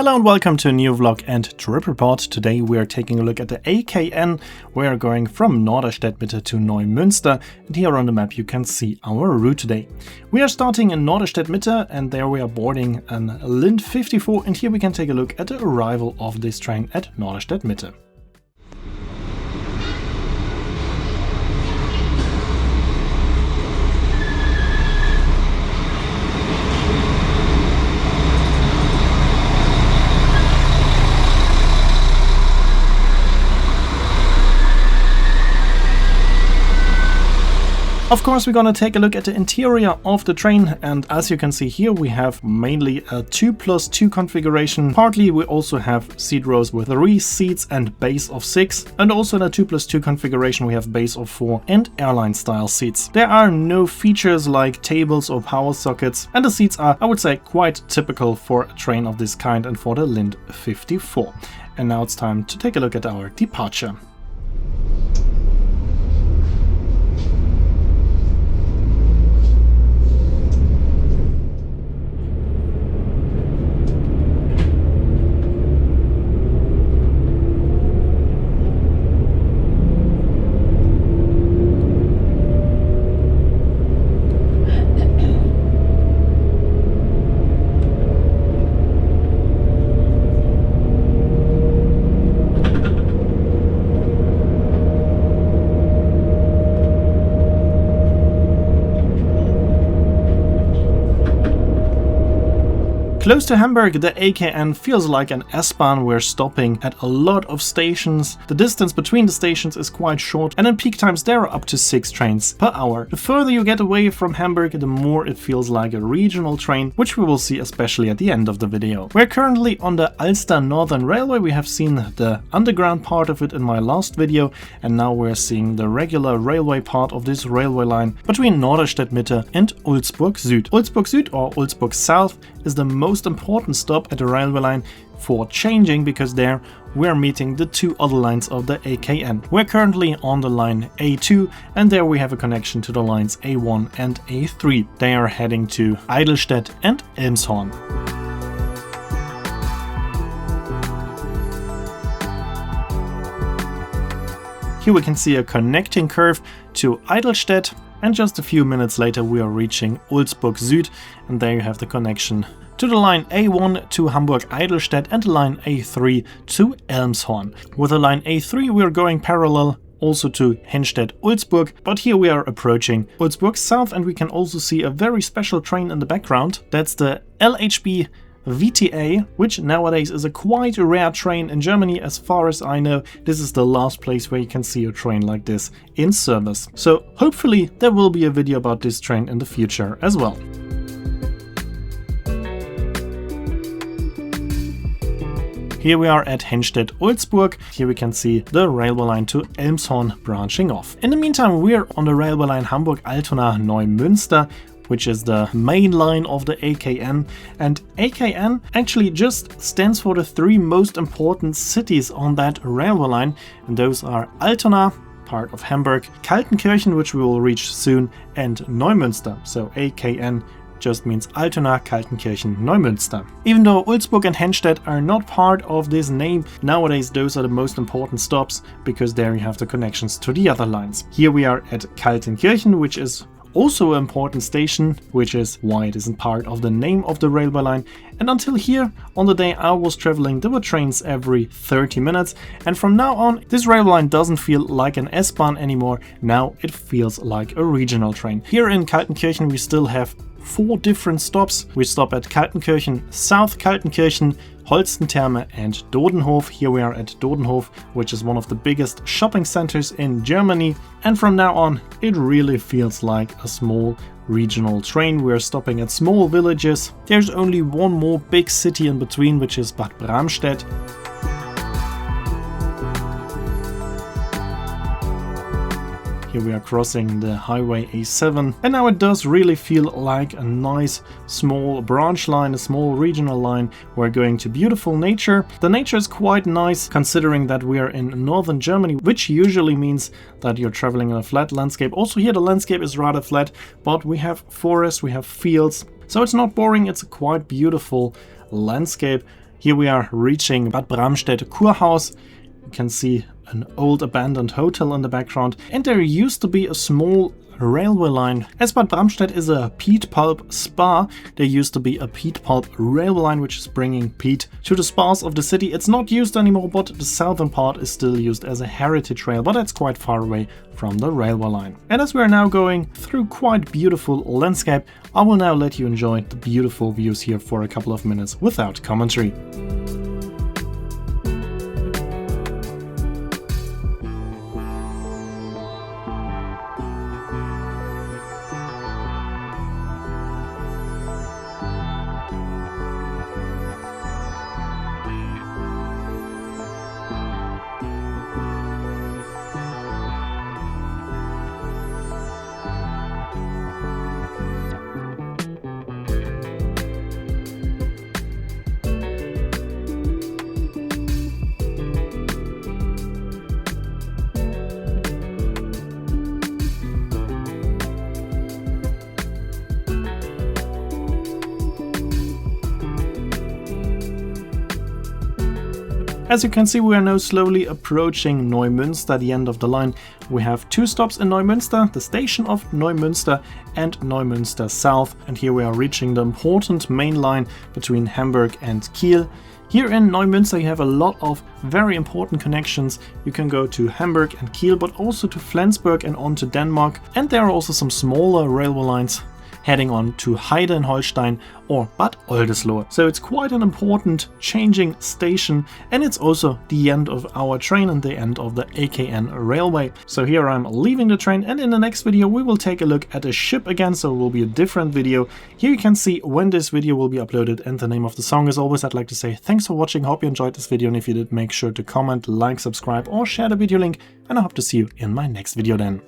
Hello and welcome to a new vlog and TripReport. Today we are taking a look at the AKN. We are going from Norderstedt to Neumünster, and here on the map you can see our route today. We are starting in Norderstedt and there we are boarding an Lint 54, and here we can take a look at the arrival of this train at Norderstedt. Of course, we're gonna take a look at the interior of the train, and as you can see here, we have mainly a 2+2 configuration. Partly we also have seat rows with 3 seats and base of 6, and also in a 2+2 configuration we have base of 4 and airline style seats. There are no features like tables or power sockets, and the seats are, I would say, quite typical for a train of this kind and for the Lint 54. And now it's time to take a look at our departure. Close to Hamburg, the AKN feels like an S-Bahn. We're stopping at a lot of stations. The distance between the stations is quite short, and in peak times there are up to 6 trains per hour. The further you get away from Hamburg, the more it feels like a regional train, which we will see especially at the end of the video. We're currently on the Ulster Northern Railway. We have seen the underground part of it in my last video, and now we're seeing the regular railway part of this railway line between Norderstedt and Ulzburg Süd. Ulzburg Süd, or Ulzburg South, is the most important stop at the railway line for changing, because there we're meeting the 2 other lines of the AKN. We're currently on the line A2, and there we have a connection to the lines A1 and A3. They are heading to Eidelstedt and Elmshorn. Here we can see a connecting curve to Eidelstedt, and just a few minutes later we are reaching Ulzburg Süd, and there you have the connection to the line A1 to Hamburg-Eidelstedt and the line A3 to Elmshorn. With the line A3 we are going parallel also to Henstedt-Ulzburg, but here we are approaching Ulzburg South, and we can also see a very special train in the background. That's the LHB VTA, which nowadays is a quite rare train in Germany. As far as I know, this is the last place where you can see a train like this in service. So hopefully there will be a video about this train in the future as well. Here we are at Henstedt-Ulzburg. Here we can see the railway line to Elmshorn branching off. In the meantime, we're on the railway line Hamburg-Altona-Neumünster, which is the main line of the AKN, and AKN actually just stands for the 3 most important cities on that railway line, and those are Altona, part of Hamburg, Kaltenkirchen, which we will reach soon, and Neumünster. So AKN just means Altona, Kaltenkirchen, Neumünster. Even though Ulzburg and Henstedt are not part of this name, nowadays those are the most important stops, because there you have the connections to the other lines. Here we are at Kaltenkirchen, which is also an important station, which is why it isn't part of the name of the railway line. And until here, on the day I was traveling, there were trains every 30 minutes. And from now on, this railway line doesn't feel like an S-Bahn anymore. Now it feels like a regional train. Here in Kaltenkirchen, we still have 4 different stops. We stop at Kaltenkirchen, South Kaltenkirchen, Holstentherme and Dodenhof. Here we are at Dodenhof, which is one of the biggest shopping centers in Germany. And from now on, it really feels like a small regional train. We're stopping at small villages. There's only one more big city in between, which is Bad Bramstedt. Here we are crossing the highway A7, and now it does really feel like a nice small branch line, a small regional line. We're going to beautiful nature. The nature is quite nice considering that we are in northern Germany, which usually means that you're traveling in a flat landscape. Also here the landscape is rather flat, but we have forests, we have fields, so it's not boring. It's a quite beautiful landscape. Here we are reaching Bad Bramstedt Kurhaus. You can see an old abandoned hotel in the background, and there used to be a small railway line. As Bad Bramstedt is a peat pulp spa, there used to be a peat pulp railway line which is bringing peat to the spas of the city. It's not used anymore, but the southern part is still used as a heritage rail, but that's quite far away from the railway line. And as we are now going through quite beautiful landscape, I will now let you enjoy the beautiful views here for a couple of minutes without commentary. As you can see, we are now slowly approaching Neumünster, the end of the line. We have 2 stops in Neumünster, the station of Neumünster and Neumünster South. And here we are reaching the important main line between Hamburg and Kiel. Here in Neumünster you have a lot of very important connections. You can go to Hamburg and Kiel, but also to Flensburg and on to Denmark. And there are also some smaller railway lines heading on to Heide in Holstein or Bad Oldesloe. So it's quite an important changing station, and it's also the end of our train and the end of the AKN railway. So here I'm leaving the train, and in the next video we will take a look at a ship again, so it will be a different video. Here you can see when this video will be uploaded and the name of the song. As always, I'd like to say thanks for watching, hope you enjoyed this video, and if you did, make sure to comment, like, subscribe or share the video link, and I hope to see you in my next video then.